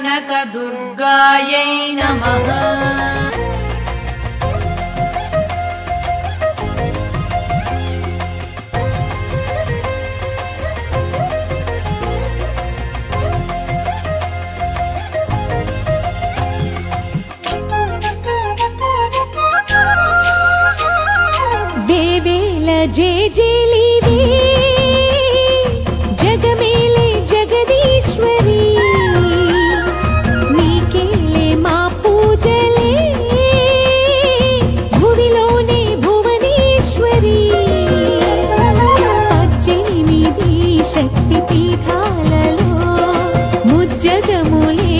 కనకదుర్గాయై నమః. వేవేల జేజేలివే జగమేలే జగదీశ్వరి, నీకేలే మా పూజలే భువిలోనే భువనేశ్వరి. 18 శక్తి పీఠాలలో ముజ్జగములే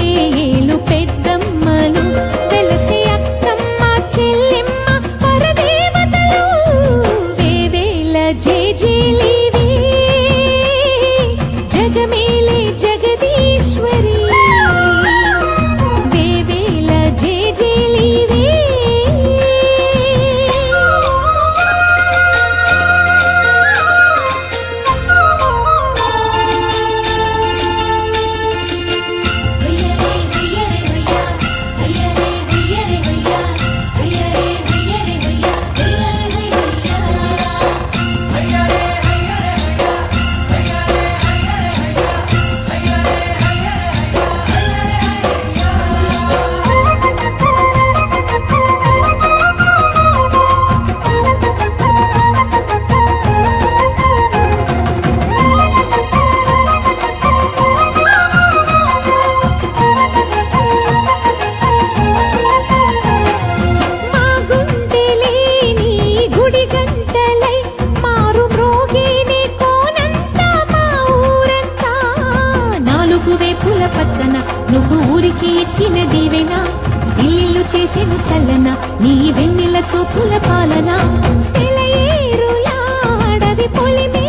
ఏలు పెద్దమ్మలు వెలసే అక్కమ్మ చెల్లెమ్మ పరదేవతలు. వేవేల జేజేలివే జగమేలే జగదీశ్వరి, వేవేల జేజేలివే. మా గుండెలేని గుడి గంటలై మారు మ్రోగేనే కోనంతా మా ఊరంతా. 4 వేపుల పచ్చన నువ్వు ఊరికి ఇచ్చిన దీవెన, ఇల్లు చేసేను చల్లన నీ వెన్నెల చూపుల పాలన. సెలయేరులాడవి పొలిమే